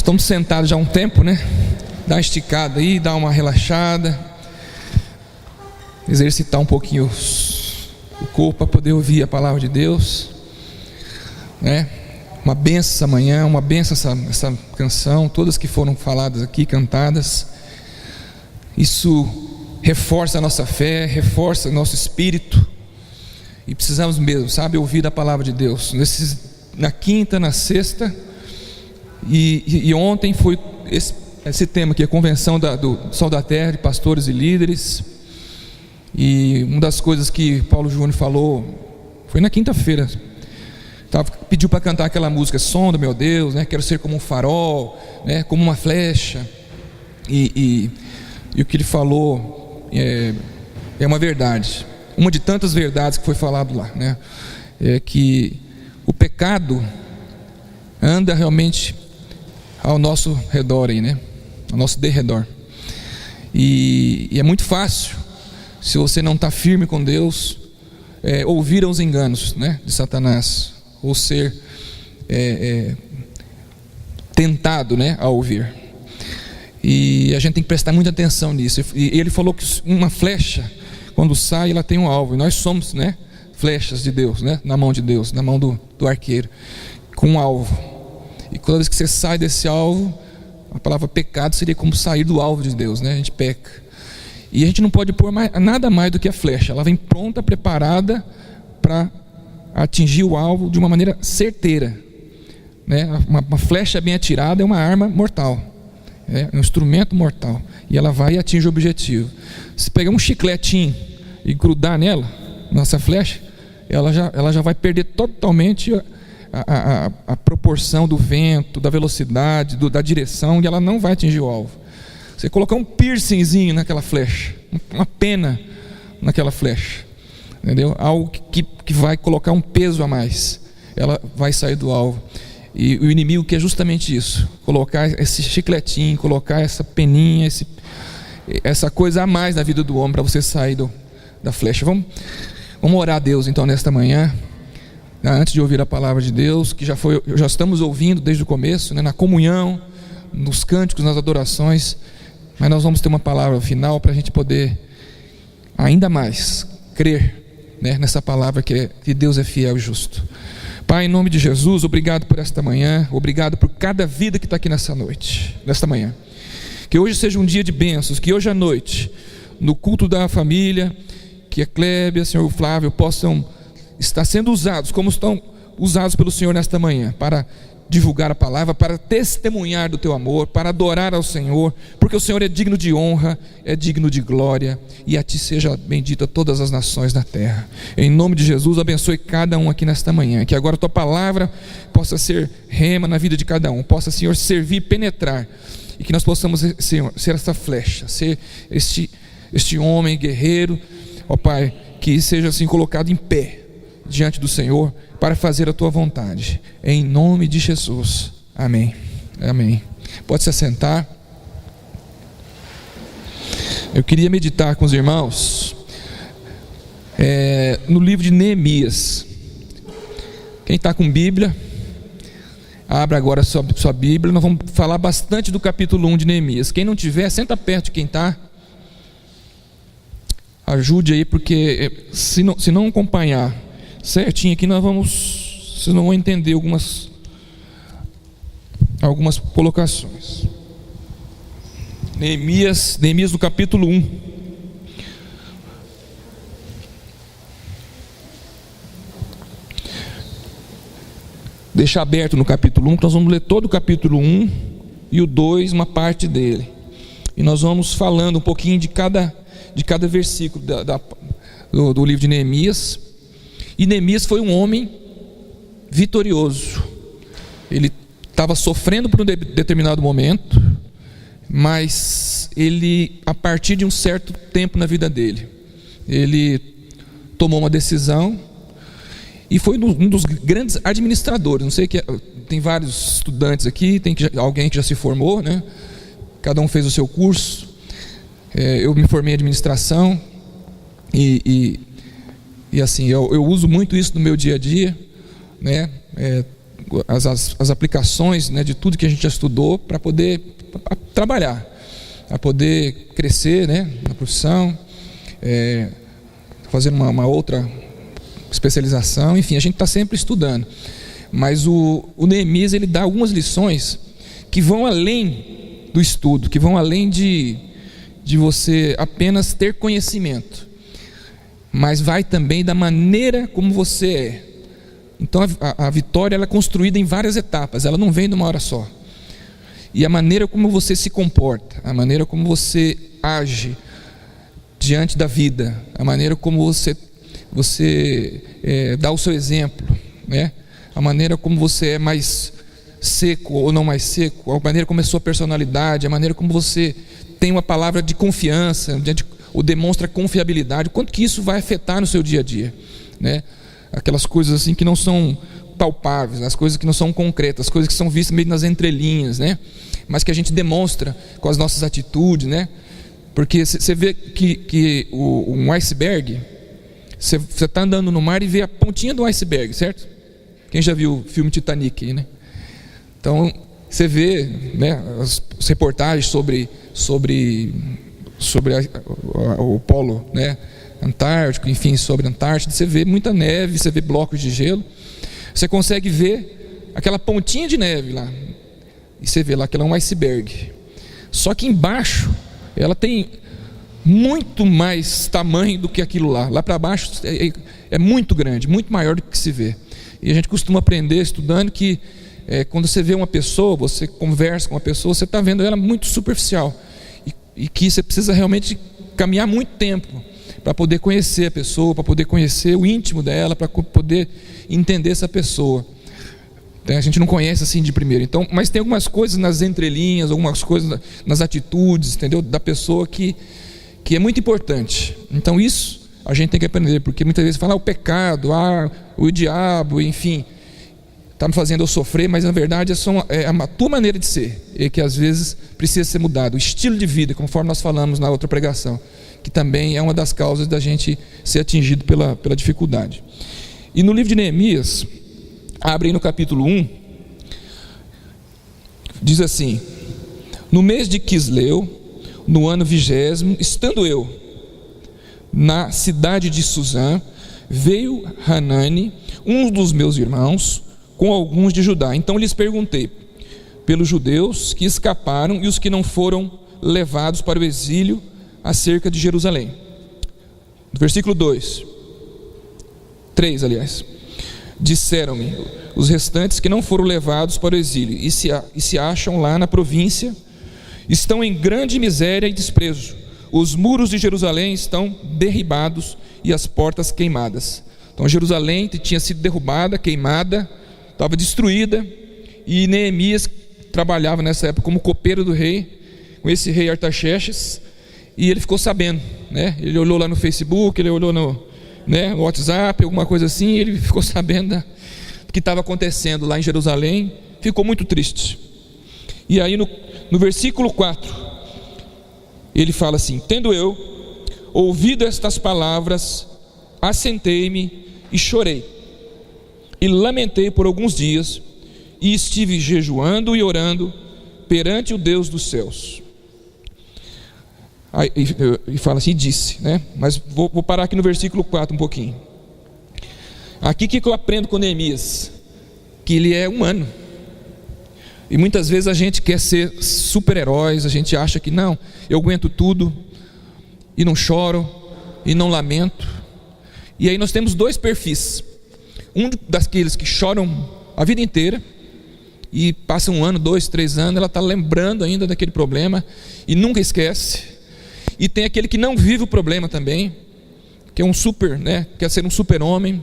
estamos sentados já há um tempo, né? Dá uma esticada aí, dá uma relaxada, exercitar um pouquinho o corpo para poder ouvir a palavra de Deus, né? Uma benção essa manhã, uma benção essa canção, todas que foram faladas aqui, cantadas. Isso reforça a nossa fé, reforça o nosso espírito, e precisamos mesmo, sabe, ouvir a palavra de Deus. Na quinta, na sexta e ontem foi esse tema aqui, a convenção do Sol da Terra, de pastores e líderes. E uma das coisas que Paulo Júnior falou foi na quinta-feira. Pediu para cantar aquela música, sonda, meu Deus, né? Quero ser como um farol, né? Como uma flecha. E o que ele falou é uma verdade, uma de tantas verdades que foi falado lá, né? É que o pecado anda realmente ao nosso redor aí, né? Ao nosso derredor. E é muito fácil, se você não está firme com Deus, ouvir os enganos, né, de Satanás, ou ser tentado, né, a ouvir. E a gente tem que prestar muita atenção nisso. E ele falou que uma flecha, quando sai, ela tem um alvo. E nós somos, né, flechas de Deus, né, na mão de Deus, na mão do arqueiro, com um alvo. E toda vez que você sai desse alvo, a palavra pecado seria como sair do alvo de Deus, né? A gente peca. E a gente não pode pôr nada mais do que a flecha. Ela vem pronta, preparada para atingir o alvo de uma maneira certeira, né? Uma flecha bem atirada é uma arma mortal, é um instrumento mortal, e ela vai e atinge o objetivo. Se pegar um chicletinho e grudar nela, nessa flecha, ela já vai perder totalmente a proporção do vento, da velocidade, da direção, e ela não vai atingir o alvo. Você colocar um piercingzinho naquela flecha, uma pena naquela flecha, entendeu? Algo que vai colocar um peso a mais, ela vai sair do alvo. E o inimigo quer justamente isso, colocar esse chicletinho, colocar essa peninha, essa coisa a mais na vida do homem, para você sair da flecha. Vamos orar a Deus então nesta manhã, antes de ouvir a palavra de Deus, que já estamos ouvindo desde o começo, né, na comunhão, nos cânticos, nas adorações. Mas nós vamos ter uma palavra final para a gente poder ainda mais crer, né, nessa palavra que Deus é fiel e justo. Pai, em nome de Jesus, obrigado por esta manhã, obrigado por cada vida que está aqui nesta manhã. Que hoje seja um dia de bênçãos, que hoje à noite, no culto da família, que a Clébia, Senhor Flávio, possam estar sendo usados, como estão usados pelo Senhor nesta manhã, para divulgar a palavra, para testemunhar do teu amor, para adorar ao Senhor, porque o Senhor é digno de honra, é digno de glória, e a ti seja bendita todas as nações da terra. Em nome de Jesus, abençoe cada um aqui nesta manhã, que agora a tua palavra possa ser rema na vida de cada um, possa, Senhor, servir, penetrar, e que nós possamos, Senhor, ser essa flecha, ser este homem guerreiro, ó Pai, que seja assim colocado em pé diante do Senhor, para fazer a tua vontade, em nome de Jesus, amém, amém. Pode se assentar. Eu queria meditar com os irmãos no livro de Neemias. Quem está com Bíblia, abra agora sua Bíblia. Nós vamos falar bastante do capítulo 1 de Neemias. Quem não tiver, senta perto de quem está, ajude aí, porque se não acompanhar certinho aqui, vocês não vão entender algumas colocações. Neemias no capítulo 1. Deixa aberto no capítulo 1, que nós vamos ler todo o capítulo 1 e o 2, uma parte dele. E nós vamos falando um pouquinho de cada versículo do livro de Neemias. E Neemias foi um homem vitorioso. Ele estava sofrendo por um determinado momento, mas ele, a partir de um certo tempo na vida dele, ele tomou uma decisão e foi um dos grandes administradores. Não sei, tem vários estudantes aqui, tem alguém que já se formou, né? Cada um fez o seu curso. Eu me formei em administração e assim, eu uso muito isso no meu dia a dia, né? as aplicações, né, de tudo que a gente já estudou para poder trabalhar, para poder crescer, né, na profissão, fazendo uma outra especialização. Enfim, a gente está sempre estudando. Mas o Neemias, ele dá algumas lições que vão além do estudo, que vão além de você apenas ter conhecimento, mas vai também da maneira como você é. Então a vitória, ela é construída em várias etapas, ela não vem de uma hora só. E a maneira como você se comporta, a maneira como você age diante da vida, a maneira como você dá o seu exemplo, né? A maneira como você é mais seco ou não mais seco, a maneira como é a sua personalidade, a maneira como você tem uma palavra de confiança, ou demonstra confiabilidade, quanto que isso vai afetar no seu dia a dia, né? Aquelas coisas assim que não são palpáveis, as coisas que não são concretas, as coisas que são vistas meio nas entrelinhas, né? Mas que a gente demonstra com as nossas atitudes, né? Porque você vê que um iceberg, você está andando no mar e vê a pontinha do iceberg, certo? Quem já viu o filme Titanic, né? Então, você vê, né, as reportagens sobre o polo, né, Antártico, enfim, sobre a Antártida. Você vê muita neve, você vê blocos de gelo. Você consegue ver aquela pontinha de neve lá. E você vê lá que ela é um iceberg. Só que embaixo, ela tem muito mais tamanho do que aquilo lá. Lá para baixo é muito grande, muito maior do que se vê. E a gente costuma aprender estudando que quando você vê uma pessoa, você conversa com uma pessoa, você está vendo ela muito superficial. E que você precisa realmente caminhar muito tempo para poder conhecer a pessoa, para poder conhecer o íntimo dela, para poder entender essa pessoa. A gente não conhece assim de primeiro. Então, mas tem algumas coisas nas entrelinhas, algumas coisas nas atitudes, entendeu? Da pessoa que é muito importante. Então isso a gente tem que aprender, porque muitas vezes fala o pecado, o diabo, enfim, está me fazendo eu sofrer, mas na verdade é a tua maneira de ser, que às vezes precisa ser mudado. O estilo de vida, conforme nós falamos na outra pregação, que também é uma das causas da gente ser atingido pela dificuldade. E no livro de Neemias, abre aí no capítulo 1, diz assim: no mês de Quisleu, no ano 20º, estando eu na cidade de Suzã, veio Hanani, um dos meus irmãos, com alguns de Judá. Então lhes perguntei pelos judeus que escaparam e os que não foram levados para o exílio acerca de Jerusalém. Versículo 3, aliás. Disseram-me os restantes que não foram levados para o exílio e se acham lá na província, estão em grande miséria e desprezo. Os muros de Jerusalém estão derribados e as portas queimadas. Então Jerusalém tinha sido derrubada, queimada, estava destruída, e Neemias trabalhava nessa época como copeiro do rei, com esse rei Artaxerxes, e ele ficou sabendo, né? Ele olhou lá no Facebook, ele olhou no WhatsApp, alguma coisa assim, e ele ficou sabendo do que estava acontecendo lá em Jerusalém, ficou muito triste. E aí no versículo 4, ele fala assim: tendo eu ouvido estas palavras, assentei-me e chorei, e lamentei por alguns dias, e estive jejuando e orando perante o Deus dos céus. Aí, e fala assim, disse, né? Mas vou parar aqui no versículo 4 um pouquinho. Aqui que eu aprendo com Neemias? Que ele é humano. E muitas vezes a gente quer ser super-heróis, a gente acha que não, eu aguento tudo, e não choro, e não lamento. E aí nós temos dois perfis. Um daqueles que choram a vida inteira, e passa 1 ano, 2, 3 anos, ela está lembrando ainda daquele problema, e nunca esquece. E tem aquele que não vive o problema também, que é um super, né? Quer ser um super-homem,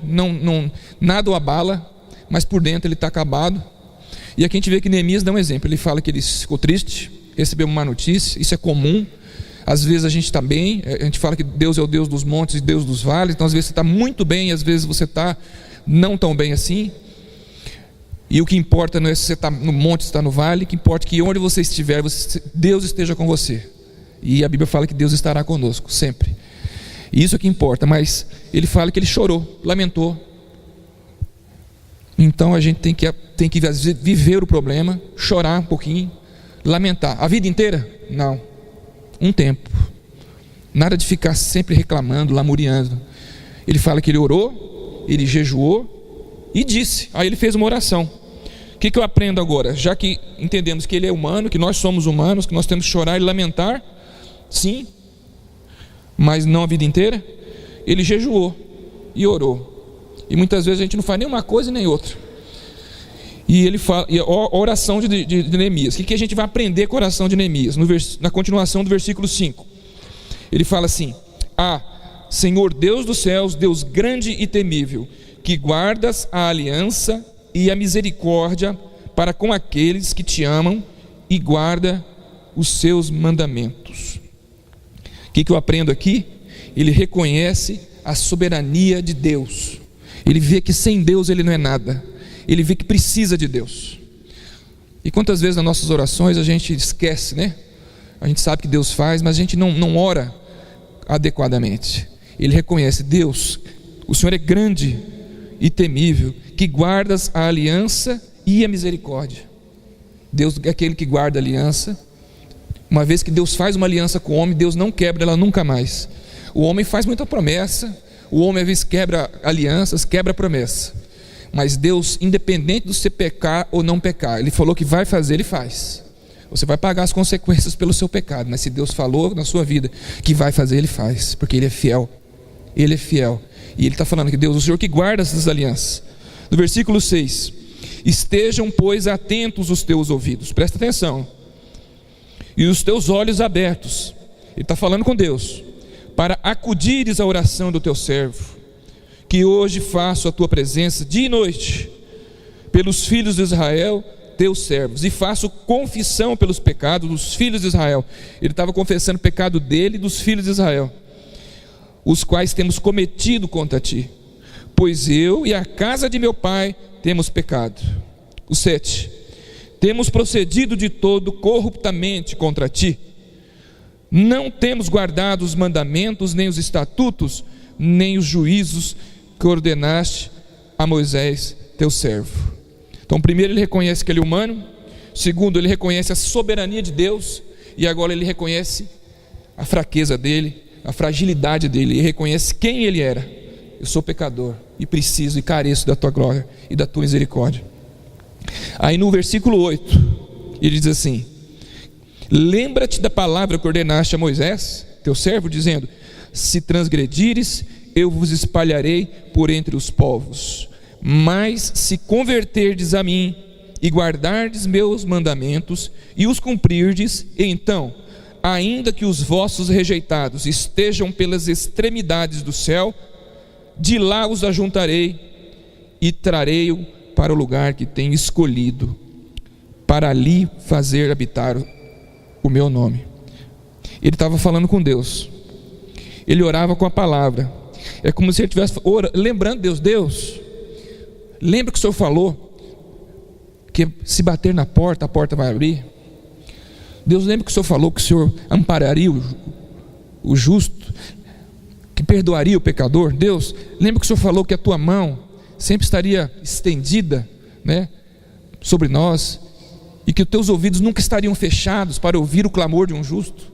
nada o abala, mas por dentro ele está acabado. E aqui a gente vê que Neemias dá um exemplo. Ele fala que ele ficou triste, recebeu uma má notícia. Isso é comum. Às vezes a gente está bem, a gente fala que Deus é o Deus dos montes e Deus dos vales. Então às vezes você está muito bem e às vezes você está não tão bem assim. E o que importa não é se você está no monte, se está no vale. O que importa é que onde você estiver, Deus esteja com você. E a Bíblia fala que Deus estará conosco, sempre. E isso é que importa. Mas ele fala que ele chorou, lamentou. Então a gente tem que viver o problema, chorar um pouquinho, lamentar. A vida inteira? Não. Um tempo. Nada de ficar sempre reclamando, lamuriando. Ele fala que ele orou, ele jejuou e disse. Aí ele fez uma oração. O que eu aprendo agora? Já que entendemos que ele é humano, que nós somos humanos, que nós temos que chorar e lamentar, sim, mas não a vida inteira. Ele jejuou e orou. E muitas vezes a gente não faz nem uma coisa nem outra. E ele fala, a oração de Neemias. O que a gente vai aprender com a oração de Neemias? Na continuação do versículo 5. Ele fala assim: Senhor Deus dos céus, Deus grande e temível, que guardas a aliança e a misericórdia para com aqueles que te amam e guarda os seus mandamentos. O que eu aprendo aqui? Ele reconhece a soberania de Deus. Ele vê que sem Deus ele não é nada. Ele vê que precisa de Deus. E quantas vezes nas nossas orações a gente esquece, né? A gente sabe que Deus faz, mas a gente não ora adequadamente. Ele reconhece: Deus, o Senhor é grande e temível, que guardas a aliança e a misericórdia. Deus é aquele que guarda a aliança. Uma vez que Deus faz uma aliança com o homem, Deus não quebra ela nunca mais. O homem faz muita promessa, o homem às vezes quebra alianças, quebra promessa. Mas Deus, independente de você pecar ou não pecar, Ele falou que vai fazer, Ele faz. Você vai pagar as consequências pelo seu pecado, mas se Deus falou na sua vida que vai fazer, Ele faz, porque Ele é fiel. Ele é fiel. E Ele está falando que Deus, o Senhor que guarda essas alianças. No versículo 6: estejam, pois, atentos os teus ouvidos, presta atenção, e os teus olhos abertos. Ele está falando com Deus, para acudires à oração do teu servo, que hoje faço a tua presença dia e noite, pelos filhos de Israel, teus servos, e faço confissão pelos pecados dos filhos de Israel. Ele estava confessando o pecado dele e dos filhos de Israel, os quais temos cometido contra ti, pois eu e a casa de meu pai temos pecado. O 7: temos procedido de todo corruptamente contra ti, não temos guardado os mandamentos, nem os estatutos, nem os juízos que ordenaste a Moisés, teu servo. Então, primeiro ele reconhece que ele é humano. Segundo, ele reconhece a soberania de Deus. E agora ele reconhece a fraqueza dele, a fragilidade dele. Ele reconhece quem ele era. Eu sou pecador e preciso e careço da tua glória e da tua misericórdia. Aí no versículo 8, ele diz assim: lembra-te da palavra que ordenaste a Moisés, teu servo, dizendo: se transgredires, eu vos espalharei por entre os povos. Mas se converterdes a mim e guardardes meus mandamentos e os cumprirdes, então, ainda que os vossos rejeitados estejam pelas extremidades do céu, de lá os ajuntarei e trarei-o para o lugar que tenho escolhido, para ali fazer habitar o meu nome. Ele estava falando com Deus. Ele orava com a palavra. É como se ele estivesse lembrando Deus, lembra que o Senhor falou que se bater na porta, a porta vai abrir. Deus, lembra que o Senhor falou que o Senhor ampararia o justo, que perdoaria o pecador. Deus, lembra que o Senhor falou que a tua mão sempre estaria estendida, né, sobre nós, e que os teus ouvidos nunca estariam fechados para ouvir o clamor de um justo,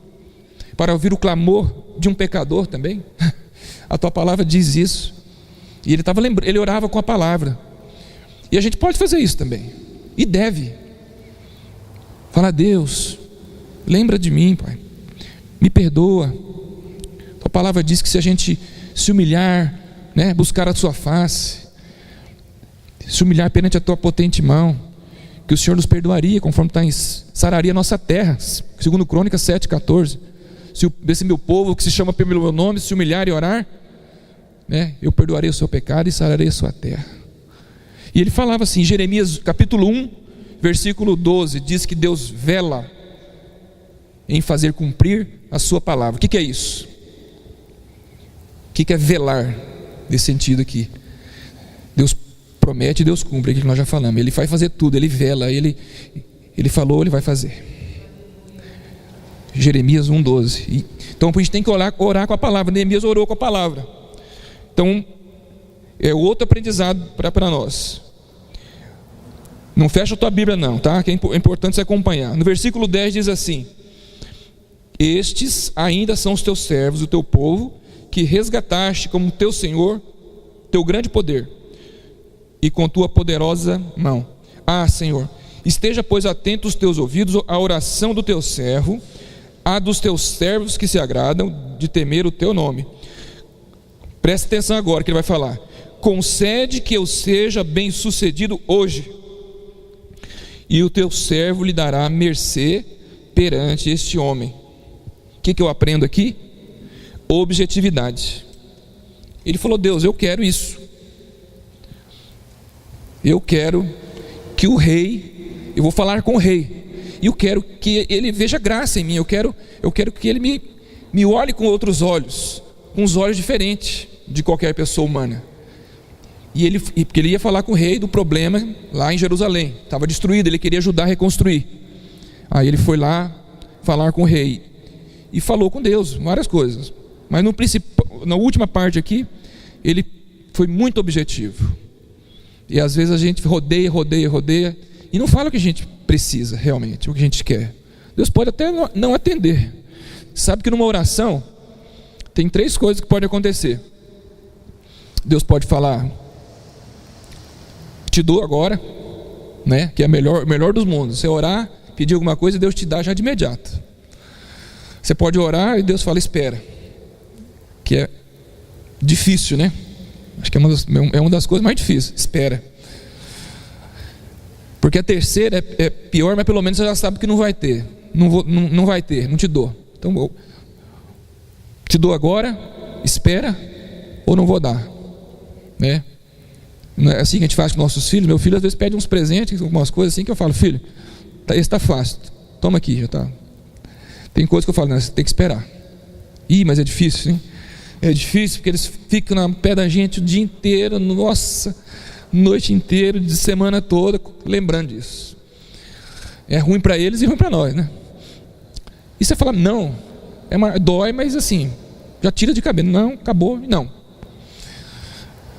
para ouvir o clamor de um pecador também. A tua palavra diz isso. E ele estava lembrando, ele orava com a palavra. E a gente pode fazer isso também, e deve falar: Deus, lembra de mim, Pai, me perdoa. A palavra diz que se a gente se humilhar, né, buscar a sua face, se humilhar perante a tua potente mão, que o Senhor nos perdoaria, conforme está em sararia a nossa terra, segundo Crônicas 7,14. Se esse meu povo que se chama pelo meu nome se humilhar e orar, né, eu perdoarei o seu pecado e sararei a sua terra. E ele falava assim, Jeremias capítulo 1, versículo 12, diz que Deus vela em fazer cumprir a sua palavra. O que é isso? O que é velar nesse sentido aqui? Deus promete e Deus cumpre, aquilo que nós já falamos. Ele vai fazer tudo, Ele vela, Ele falou, Ele vai fazer. Jeremias 1,12. Então a gente tem que orar com a palavra. Neemias orou com a palavra. Então é outro aprendizado para nós. Não fecha a tua Bíblia não, tá? Que é importante você acompanhar. No versículo 10 diz assim: estes ainda são os teus servos, o teu povo, que resgataste como teu Senhor, teu grande poder, e com tua poderosa mão. Ah, Senhor, esteja, pois, atento os teus ouvidos à oração do teu servo, à dos teus servos que se agradam de temer o teu nome. Presta atenção agora que ele vai falar: concede que eu seja bem sucedido hoje, e o teu servo lhe dará mercê perante este homem. O que eu aprendo aqui? Objetividade. Ele falou: Deus, eu quero isso. Eu quero que o rei, eu vou falar com o rei, e eu quero que ele veja graça em mim. Eu quero que ele me olhe com outros olhos, com os olhos diferentes de qualquer pessoa humana. Porque ele ia falar com o rei do problema lá em Jerusalém, estava destruído, ele queria ajudar a reconstruir. Aí ele foi lá falar com o rei e falou com Deus várias coisas, mas na última parte aqui ele foi muito objetivo. E às vezes a gente rodeia e não fala o que a gente precisa realmente, o que a gente quer. Deus pode até não atender. Sabe que numa oração tem 3 coisas que podem acontecer. Deus pode falar: te dou agora, né? Que é o melhor dos mundos. Você orar, pedir alguma coisa e Deus te dá já de imediato. Você pode orar e Deus fala: espera, que é difícil, né? Acho que é uma das coisas mais difíceis. Espera, porque a terceira é pior, mas pelo menos você já sabe que não vai ter. Não vai ter, não te dou. Então eu te dou agora, espera, ou não vou dar, né? Não é assim que a gente faz com nossos filhos. Meu filho às vezes pede uns presentes, algumas coisas assim, que eu falo: filho, esse está fácil, toma aqui, já está. Tem coisas que eu falo: não, você tem que esperar. Mas é difícil, hein? É difícil porque eles ficam na pé da gente o dia inteiro, nossa, noite inteira, de semana toda, lembrando disso. É ruim para eles e ruim para nós, né? E você fala: não, dói, mas assim, já tira de cabeça. Não, acabou, não.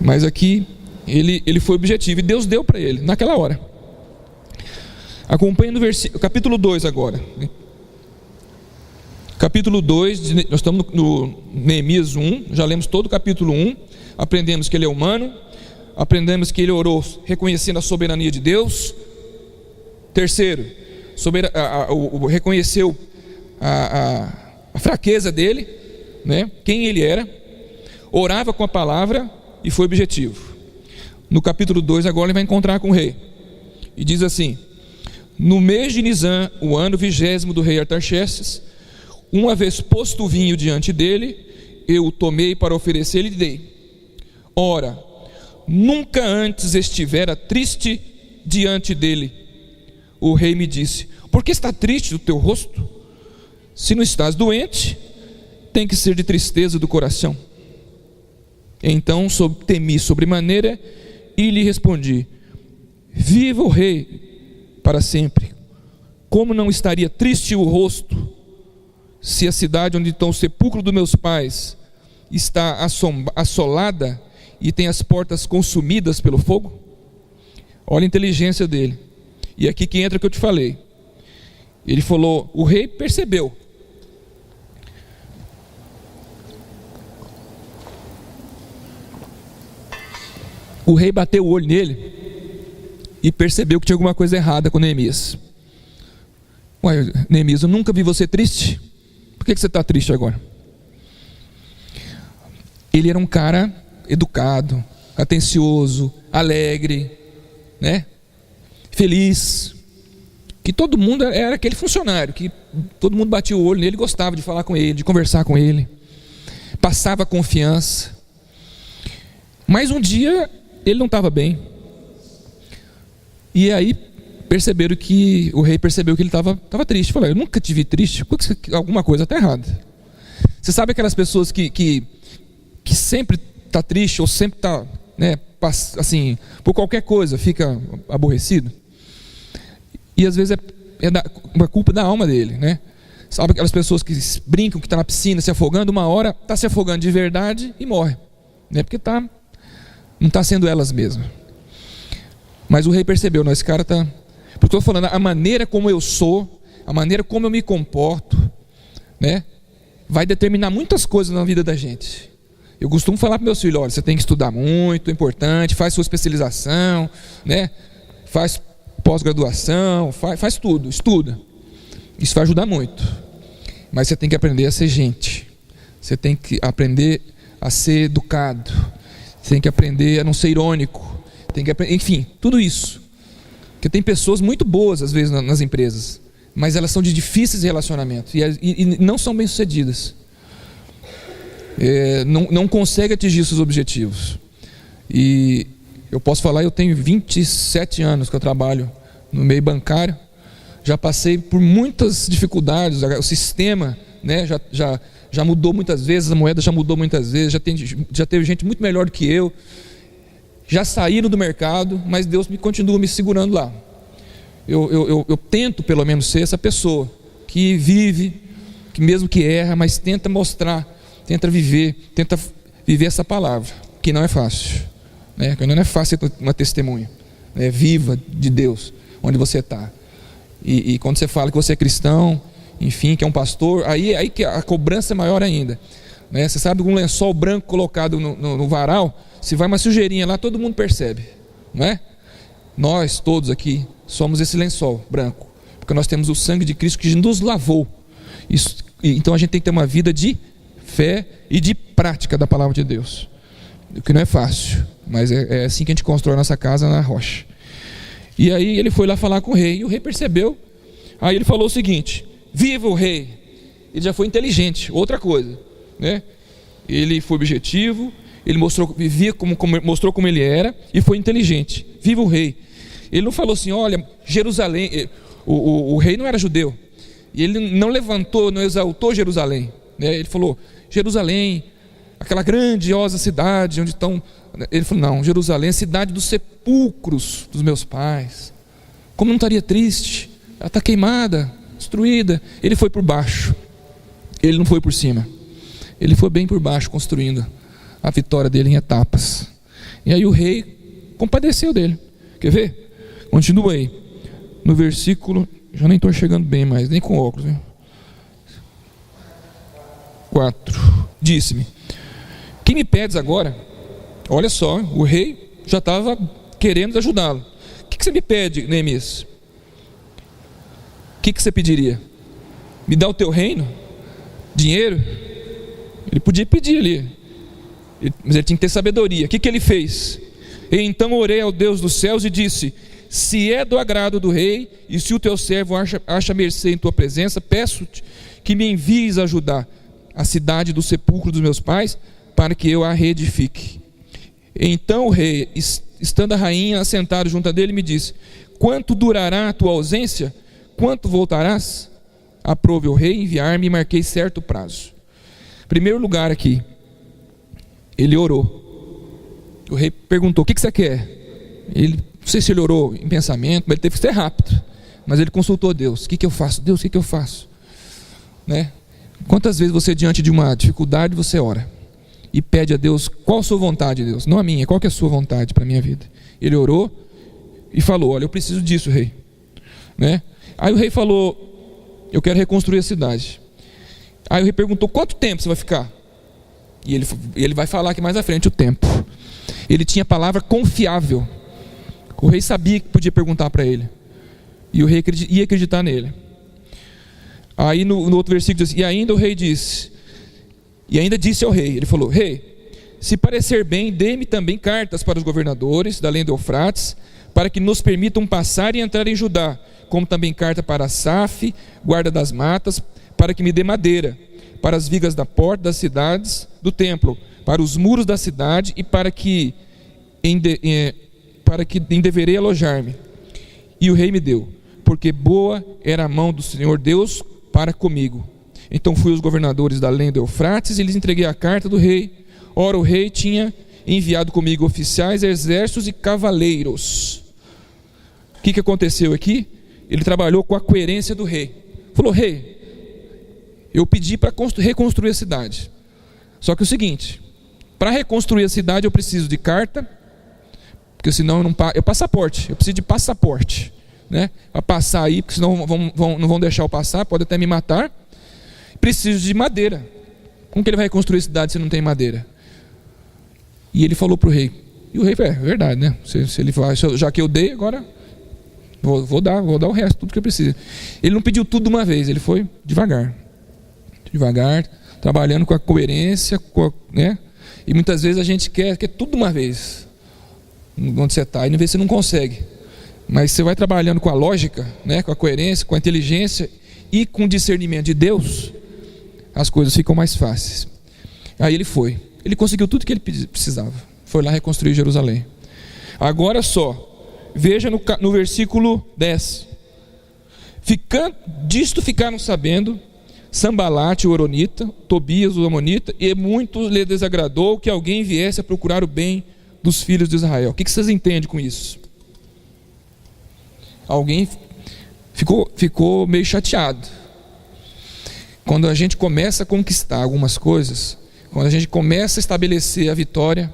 Mas aqui ele foi objetivo e Deus deu para ele naquela hora. Acompanhe no capítulo 2 agora. Capítulo 2, nós estamos no Neemias 1, já lemos todo o capítulo 1, aprendemos que ele é humano, aprendemos que ele orou reconhecendo a soberania de Deus. Terceiro, reconheceu a fraqueza dele, né? Quem ele era, orava com a palavra e foi objetivo. No capítulo 2 agora ele vai encontrar com o rei, e diz assim: no mês de Nisan, o ano 20º do rei Artaxerxes, uma vez posto o vinho diante dele, eu o tomei para oferecer e lhe dei. Ora, nunca antes estivera triste diante dele. O rei me disse: por que está triste o teu rosto? Se não estás doente, tem que ser de tristeza do coração. Então temi sobremaneira e lhe respondi: viva o rei para sempre. Como não estaria triste o rosto, se a cidade onde está o sepulcro dos meus pais está assolada e tem as portas consumidas pelo fogo? Olha a inteligência dele. E aqui que entra o que eu te falei. Ele falou: o rei percebeu. O rei bateu o olho nele e percebeu que tinha alguma coisa errada com Neemias. Ué, Neemias, eu nunca vi você triste. Por que você está triste agora? Ele era um cara educado, atencioso, alegre, né? Feliz. Que todo mundo era aquele funcionário que todo mundo batia o olho nele, gostava de falar com ele, de conversar com ele, passava confiança. Mas um dia ele não estava bem. E aí o rei percebeu que ele estava triste. Falou: eu nunca te vi triste, alguma coisa está errada. Você sabe aquelas pessoas que sempre está triste, ou sempre está, né, assim, por qualquer coisa, fica aborrecido? E às vezes é uma culpa da alma dele, né? Sabe aquelas pessoas que brincam, que está na piscina se afogando, uma hora está se afogando de verdade e morre, né? Porque não está sendo elas mesmas. Mas o rei percebeu, não, esse cara está... Porque eu estou falando, a maneira como eu sou, a maneira como eu me comporto, né, vai determinar muitas coisas na vida da gente. Eu costumo falar para meus filhos, olha, você tem que estudar muito, é importante, faz sua especialização, né, faz pós-graduação, faz tudo, estuda. Isso vai ajudar muito. Mas você tem que aprender a ser gente. Você tem que aprender a ser educado. Você tem que aprender a não ser irônico. Tem que aprender, enfim, tudo isso. Porque tem pessoas muito boas, às vezes, nas empresas, mas elas são de difíceis relacionamentos e não são bem-sucedidas. Não conseguem atingir seus objetivos. E eu posso falar, eu tenho 27 anos que eu trabalho no meio bancário. Já passei por muitas dificuldades. O sistema, né, já mudou muitas vezes, a moeda já mudou muitas vezes, já teve gente muito melhor do que eu. Já saíram do mercado, mas Deus continua me segurando lá. Eu tento pelo menos ser essa pessoa que vive, que mesmo que erra, mas tenta mostrar, tenta viver essa palavra, que não é fácil, né? Que não é fácil ser uma testemunha, né, viva de Deus, onde você está. E quando você fala que você é cristão, enfim, que é um pastor, aí que a cobrança é maior ainda, né? Você sabe que um lençol branco colocado no varal, se vai uma sujeirinha lá, todo mundo percebe, não é? Nós todos aqui somos esse lençol branco, porque nós temos o sangue de Cristo que nos lavou. Então a gente tem que ter uma vida de fé e de prática da palavra de Deus, o que não é fácil, mas é assim que a gente constrói a nossa casa na rocha. E aí ele foi lá falar com o rei, e o rei percebeu. Aí ele falou o seguinte: viva o rei! Ele já foi inteligente, outra coisa, né? Ele foi objetivo, ele mostrou como ele era e foi inteligente. Viva o rei! Ele não falou assim, olha, Jerusalém, o rei não era judeu, e ele não exaltou Jerusalém, né? Ele falou, Jerusalém, aquela grandiosa cidade onde estão... Ele falou, não, Jerusalém é a cidade dos sepulcros dos meus pais. Como não estaria triste? Ela está queimada, destruída. Ele foi por baixo, ele não foi por cima. Ele foi bem por baixo, construindo a vitória dele em etapas. E aí o rei compadeceu dele. Quer ver? Continua aí no versículo, já nem estou chegando bem mais, nem com óculos, viu? 4. Disse-me, que me pedes agora? Olha só, o rei já estava querendo ajudá-lo. O que você me pede, Neemias? O que você pediria? Me dá o teu reino? Dinheiro? Ele podia pedir ali, mas ele tinha que ter sabedoria. O que ele fez? E então orei ao Deus dos céus e disse, se é do agrado do rei, e se o teu servo acha mercê em tua presença, peço-te que me envies a ajudar a cidade do sepulcro dos meus pais, para que eu a reedifique. Então o rei, estando a rainha assentado junto a dele, me disse, quanto durará a tua ausência? Quanto voltarás? Aprove o rei enviar-me e marquei certo prazo. Primeiro lugar aqui, ele orou. O rei perguntou, o que você quer? Não sei se ele orou em pensamento, mas ele teve que ser rápido. Mas ele consultou Deus, o que eu faço? Deus, o que eu faço? Né? Quantas vezes você, diante de uma dificuldade, você ora e pede a Deus, qual a sua vontade, Deus? Não a minha, qual que é a sua vontade para a minha vida? Ele orou e falou, olha, eu preciso disso, rei, né? Aí o rei falou, eu quero reconstruir a cidade. Aí o rei perguntou, quanto tempo você vai ficar? E ele vai falar aqui mais à frente o tempo. Ele tinha palavra confiável. O rei sabia que podia perguntar para ele, e o rei ia acreditar nele. Aí no outro versículo diz, e ainda o rei disse, e ainda disse ao rei, ele falou, rei, se parecer bem, dê-me também cartas para os governadores da além do Eufrates, para que nos permitam passar e entrar em Judá, como também carta para Asaf, guarda das matas, para que me dê madeira, para as vigas da porta das cidades do templo, para os muros da cidade, e para que deverei alojar-me. E o rei me deu, porque boa era a mão do Senhor Deus para comigo. Então fui aos governadores da além do Eufrates e lhes entreguei a carta do rei. Ora, o rei tinha enviado comigo oficiais, exércitos e cavaleiros. O que aconteceu aqui? Ele trabalhou com a coerência do rei. Falou, rei, eu pedi para reconstruir a cidade. Só que é o seguinte, para reconstruir a cidade eu preciso de carta, porque senão eu não passo. É passaporte, eu preciso de passaporte, né? Para passar aí, porque senão não vão deixar eu passar, pode até me matar. Preciso de madeira. Como que ele vai reconstruir a cidade se não tem madeira? E ele falou para o rei. E o rei falou: é verdade, né? Se ele falar, já que eu dei, agora vou dar o resto, tudo que eu preciso. Ele não pediu tudo de uma vez, ele foi devagar, trabalhando com a coerência, né? E muitas vezes a gente quer tudo de uma vez, onde você está, e às vezes você não consegue. Mas você vai trabalhando com a lógica, né? Com a coerência, com a inteligência e com o discernimento de Deus, as coisas ficam mais fáceis. Aí ele conseguiu tudo que ele precisava, foi lá reconstruir Jerusalém. Agora só, veja no versículo 10. Disto ficaram sabendo Sambalate, o Horonita, Tobias, o Amonita, e muito lhe desagradou que alguém viesse a procurar o bem dos filhos de Israel. O que vocês entendem com isso? Alguém ficou meio chateado. Quando a gente começa a conquistar algumas coisas, quando a gente começa a estabelecer a vitória,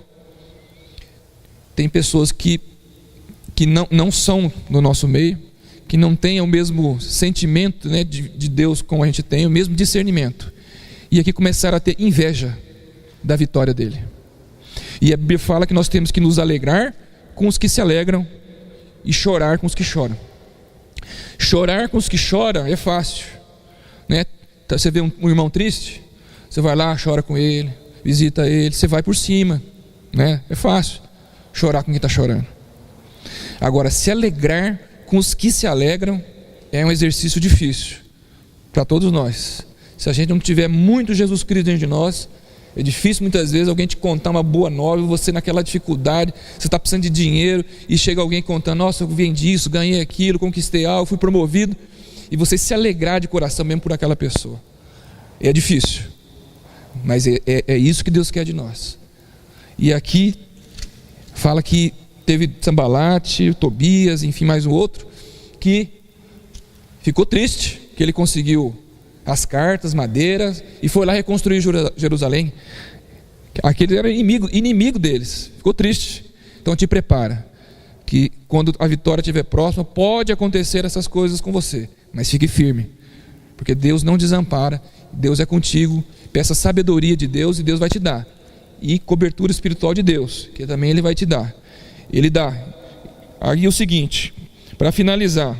tem pessoas que não são no nosso meio, que não têm o mesmo sentimento, né, de Deus como a gente tem, o mesmo discernimento. E aqui começaram a ter inveja da vitória dele. E a Bíblia fala que nós temos que nos alegrar com os que se alegram e chorar com os que choram. Chorar com os que choram é fácil, né? Você vê um irmão triste, você vai lá, chora com ele, visita ele, você vai por cima, né? É fácil chorar com quem está chorando. Agora, se alegrar com os que se alegram é um exercício difícil para todos nós. Se a gente não tiver muito Jesus Cristo dentro de nós, é difícil muitas vezes alguém te contar uma boa nova, você naquela dificuldade, você está precisando de dinheiro e chega alguém contando: nossa, eu vendi isso, ganhei aquilo, conquistei algo, fui promovido, e você se alegrar de coração mesmo por aquela pessoa. É difícil, mas é isso que Deus quer de nós. E aqui fala que teve Sambalate, Tobias, enfim, mais um outro, que ficou triste, que ele conseguiu as cartas, madeiras, e foi lá reconstruir Jerusalém. Aquele era inimigo deles, ficou triste. Então te prepara, que quando a vitória estiver próxima, pode acontecer essas coisas com você, mas fique firme, porque Deus não desampara, Deus é contigo. Peça sabedoria de Deus e Deus vai te dar, e cobertura espiritual de Deus, que também Ele vai te dar. Ele dá. Aí é o seguinte, para finalizar,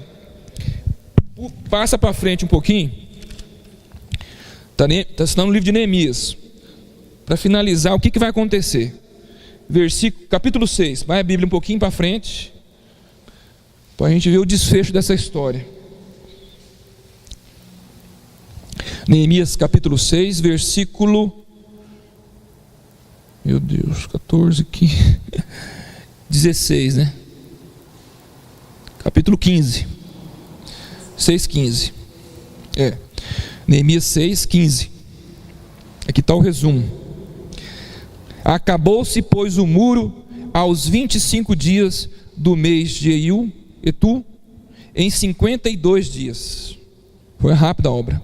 passa para frente um pouquinho, está no livro de Neemias. Para finalizar, o que vai acontecer? Capítulo 6, vai a Bíblia um pouquinho para frente, para a gente ver o desfecho dessa história. Neemias capítulo 6, versículo, meu Deus, 14, 15, 16, né? Capítulo 15, 6:15. Neemias 6:15. Aqui está o resumo. Acabou-se, pois, o muro aos 25 dias do mês de Etu, em 52 dias. Foi rápida a obra.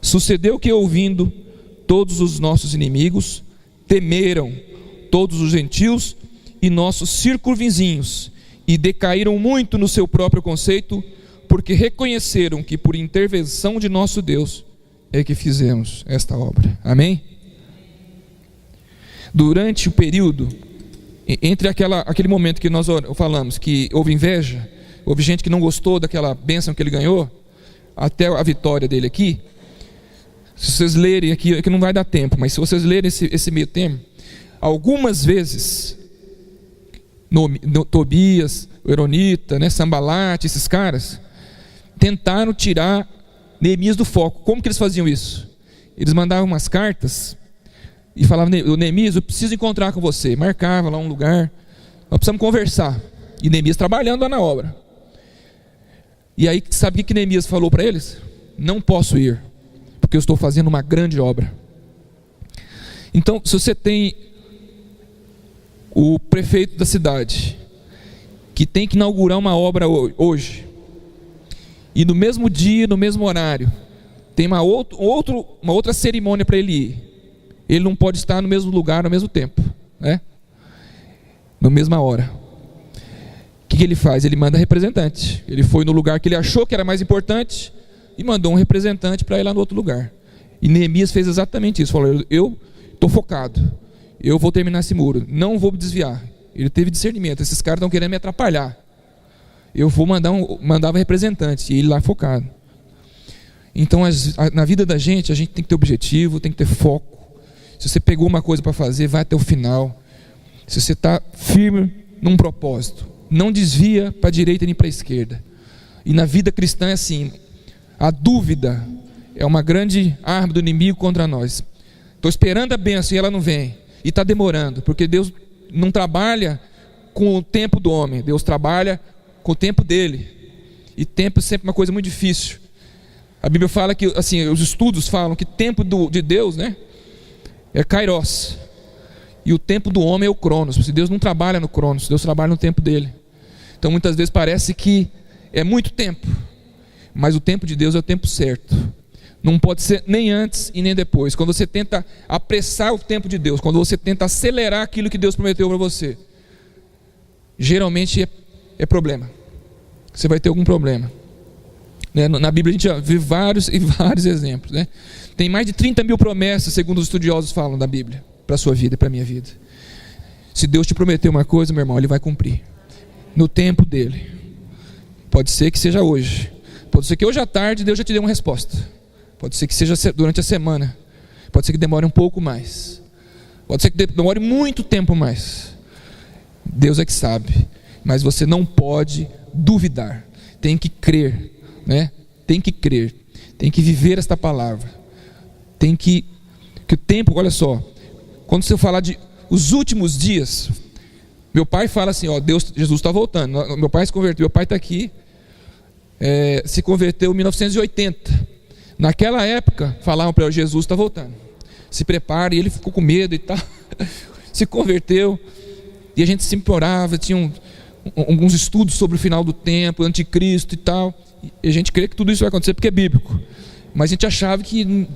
Sucedeu que, ouvindo todos os nossos inimigos, temeram todos os gentios e nossos circunvizinhos, e decaíram muito no seu próprio conceito, porque reconheceram que por intervenção de nosso Deus é que fizemos esta obra. Amém? Durante o período, entre aquele momento que nós falamos, que houve inveja, houve gente que não gostou daquela bênção que ele ganhou, até a vitória dele aqui, se vocês lerem aqui, que não vai dar tempo, mas se vocês lerem esse meio tempo, algumas vezes, Tobias, Horonita, né, Sambalate, esses caras, tentaram tirar Neemias do foco. Como que eles faziam isso? Eles mandavam umas cartas e falavam: Neemias, eu preciso encontrar com você. Marcava lá um lugar, nós precisamos conversar. E Neemias trabalhando lá na obra. E aí, sabe o que Neemias falou para eles? Não posso ir, porque eu estou fazendo uma grande obra. Então, se você tem o prefeito da cidade, que tem que inaugurar uma obra hoje, e no mesmo dia, no mesmo horário, tem uma outra cerimônia para ele ir, ele não pode estar no mesmo lugar, ao mesmo tempo, né? Na mesma hora. que ele faz? Ele manda representante. Ele foi no lugar que ele achou que era mais importante e mandou um representante para ir lá no outro lugar. E Neemias fez exatamente isso. Falou: eu estou focado, eu vou terminar esse muro, não vou me desviar. Ele teve discernimento: esses caras estão querendo me atrapalhar, eu vou mandava representante, e ele lá focado. Então na vida da gente, a gente tem que ter objetivo, tem que ter foco. Se você pegou uma coisa para fazer, vai até o final. Se você está firme num propósito, não desvia para a direita nem para a esquerda. E na vida cristã é assim: a dúvida é uma grande arma do inimigo contra nós. Estou esperando a bênção e ela não vem, e está demorando, porque Deus não trabalha com o tempo do homem, Deus trabalha com o tempo dele. E tempo é sempre uma coisa muito difícil. A Bíblia fala que, assim, os estudos falam que tempo de Deus, né, é Kairos, e o tempo do homem é o Cronos. Deus não trabalha no Cronos, Deus trabalha no tempo dele. Então muitas vezes parece que é muito tempo, mas o tempo de Deus é o tempo certo. Não pode ser nem antes e nem depois. Quando você tenta apressar o tempo de Deus, quando você tenta acelerar aquilo que Deus prometeu para você, geralmente é problema. Você vai ter algum problema. Na Bíblia a gente já vê vários e vários exemplos, né? Tem mais de 30 mil promessas, segundo os estudiosos falam, da Bíblia, para a sua vida e para a minha vida. Se Deus te prometeu uma coisa, meu irmão, Ele vai cumprir no tempo dele. Pode ser que seja hoje, pode ser que hoje à tarde Deus já te dê uma resposta, pode ser que seja durante a semana, pode ser que demore um pouco mais, pode ser que demore muito tempo mais. Deus é que sabe, mas você não pode duvidar, tem que crer, né? Tem que crer, tem que viver esta palavra, tem que o tempo, olha só, quando você falar de os últimos dias, meu pai fala assim, ó, Jesus está voltando. Meu pai se converteu, meu pai está aqui, se converteu em 1980. Naquela época falavam para ele: Jesus está voltando, se prepare. E ele ficou com medo e tal. Se converteu, e a gente sempre orava, tinha alguns estudos sobre o final do tempo, o anticristo e tal, e a gente crê que tudo isso vai acontecer porque é bíblico. Mas a gente achava que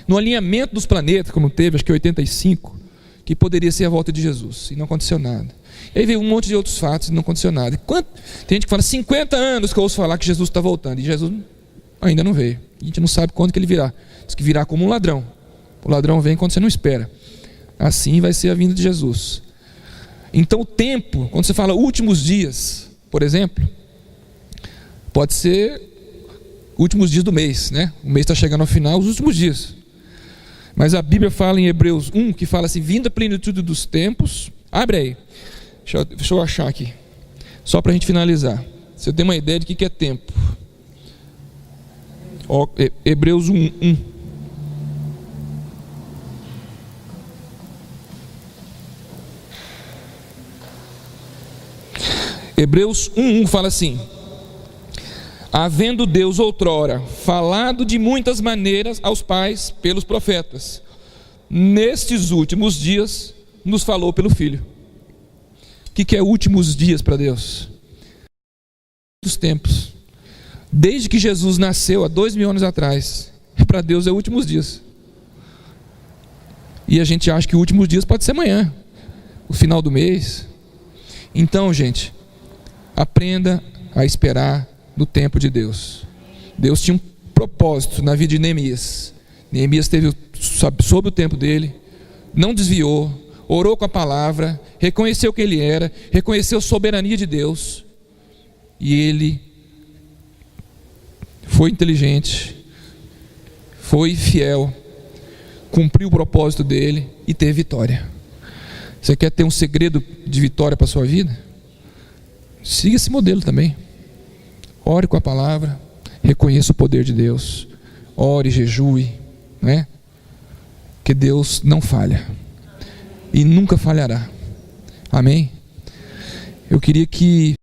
no alinhamento dos planetas, como teve, acho que em 85, que poderia ser a volta de Jesus, e não aconteceu nada. E aí veio um monte de outros fatos e não aconteceu nada. Tem gente que fala: 50 anos que eu ouço falar que Jesus está voltando, e Jesus ainda não veio. A gente não sabe quando que ele virá. Diz que virá como um ladrão. O ladrão vem quando você não espera. Assim vai ser a vinda de Jesus. Então o tempo, quando você fala últimos dias, por exemplo, pode ser últimos dias do mês, né? O mês está chegando ao final, os últimos dias. Mas a Bíblia fala em Hebreus 1, que fala assim: vindo a plenitude dos tempos. Abre aí, deixa eu achar aqui, só para a gente finalizar. Você tem uma ideia de que é tempo. Ó, Hebreus 1. Hebreus 1 fala assim: havendo Deus outrora falado de muitas maneiras aos pais pelos profetas, nestes últimos dias nos falou pelo Filho. O que é últimos dias para Deus? Dos tempos. Desde que Jesus nasceu há 2000 anos atrás, para Deus é últimos dias. E a gente acha que últimos dias pode ser amanhã, o final do mês. Então, gente, aprenda a esperar no tempo de Deus. Deus tinha um propósito na vida de Neemias. Neemias esteve sob o tempo dele, não desviou, orou com a palavra, reconheceu quem ele era, reconheceu a soberania de Deus, e ele foi inteligente, foi fiel, cumpriu o propósito dele e teve vitória. Você quer ter um segredo de vitória para a sua vida? Siga esse modelo também. Ore com a palavra, reconheça o poder de Deus, ore, jejue, né? Que Deus não falha e nunca falhará. Amém? Eu queria que